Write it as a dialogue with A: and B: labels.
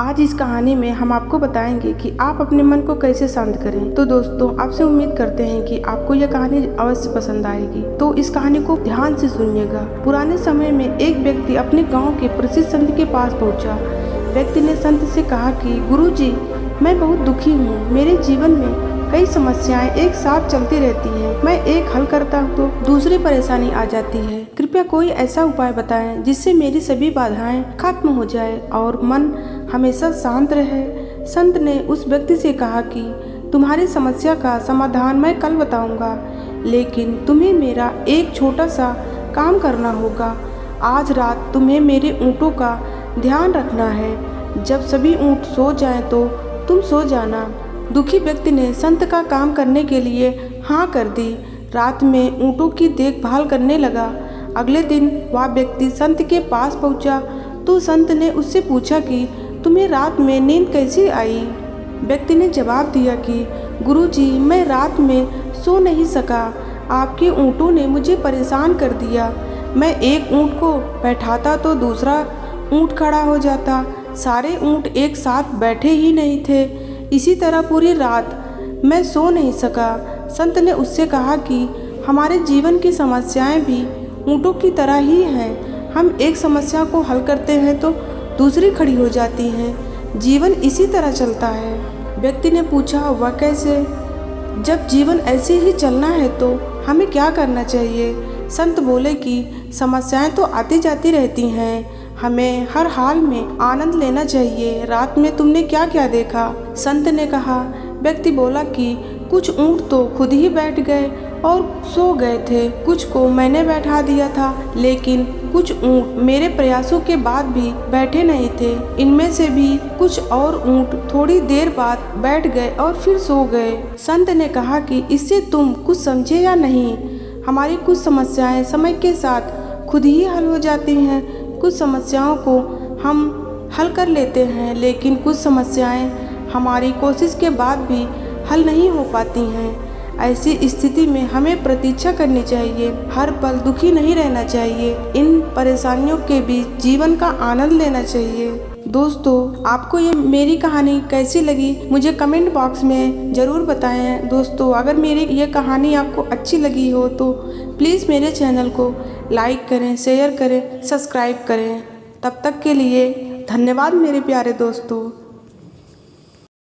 A: आज इस कहानी में हम आपको बताएंगे कि आप अपने मन को कैसे शांत करें। तो दोस्तों, आपसे उम्मीद करते हैं कि आपको यह कहानी अवश्य पसंद आएगी। तो इस कहानी को ध्यान से सुनिएगा। पुराने समय में एक व्यक्ति अपने गांव के प्रसिद्ध संत के पास पहुंचा। व्यक्ति ने संत से कहा कि गुरुजी, मैं बहुत दुखी हूँ। मेरे जीवन में कई समस्याएं एक साथ चलती रहती हैं। मैं एक हल करता हूँ तो दूसरी परेशानी आ जाती है। कृपया कोई ऐसा उपाय बताएं जिससे मेरी सभी बाधाएं खत्म हो जाए और मन हमेशा शांत रहे। संत ने उस व्यक्ति से कहा कि तुम्हारी समस्या का समाधान मैं कल बताऊंगा, लेकिन तुम्हें मेरा एक छोटा सा काम करना होगा। आज रात तुम्हें मेरे ऊँटों का ध्यान रखना है। जब सभी ऊँट सो जाएं तो तुम सो जाना। दुखी व्यक्ति ने संत का काम करने के लिए हाँ कर दी। रात में ऊँटों की देखभाल करने लगा। अगले दिन वह व्यक्ति संत के पास पहुंचा तो संत ने उससे पूछा कि तुम्हें रात में नींद कैसी आई। व्यक्ति ने जवाब दिया कि गुरुजी, मैं रात में सो नहीं सका। आपके ऊँटों ने मुझे परेशान कर दिया। मैं एक ऊँट को बैठाता तो दूसरा ऊँट खड़ा हो जाता। सारे ऊँट एक साथ बैठे ही नहीं थे। इसी तरह पूरी रात मैं सो नहीं सका। संत ने उससे कहा कि हमारे जीवन की समस्याएं भी ऊँटों की तरह ही हैं। हम एक समस्या को हल करते हैं तो दूसरी खड़ी हो जाती हैं। जीवन इसी तरह चलता है। व्यक्ति ने पूछा, वह कैसे? जब जीवन ऐसे ही चलना है तो हमें क्या करना चाहिए? संत बोले कि समस्याएं तो आती जाती रहती हैं। हमें हर हाल में आनंद लेना चाहिए। रात में तुमने क्या क्या देखा? संत ने कहा। व्यक्ति बोला कि कुछ ऊँट तो खुद ही बैठ गए और सो गए थे। कुछ को मैंने बैठा दिया था, लेकिन कुछ ऊँट मेरे प्रयासों के बाद भी बैठे नहीं थे। इनमें से भी कुछ और ऊँट थोड़ी देर बाद बैठ गए और फिर सो गए। संत ने कहा कि इससे तुम कुछ समझे या नहीं? हमारी कुछ समस्याएं समय के साथ खुद ही हल हो जाती हैं। कुछ समस्याओं को हम हल कर लेते हैं, लेकिन कुछ समस्याएं हमारी कोशिश के बाद भी हल नहीं हो पाती हैं। ऐसी स्थिति में हमें प्रतीक्षा करनी चाहिए। हर पल दुखी नहीं रहना चाहिए। इन परेशानियों के बीच जीवन का आनंद लेना चाहिए। दोस्तों, आपको ये मेरी कहानी कैसी लगी मुझे कमेंट बॉक्स में ज़रूर बताएं। दोस्तों, अगर मेरी ये कहानी आपको अच्छी लगी हो तो प्लीज़ मेरे चैनल को लाइक करें, शेयर करें, सब्सक्राइब करें। तब तक के लिए धन्यवाद मेरे प्यारे दोस्तों।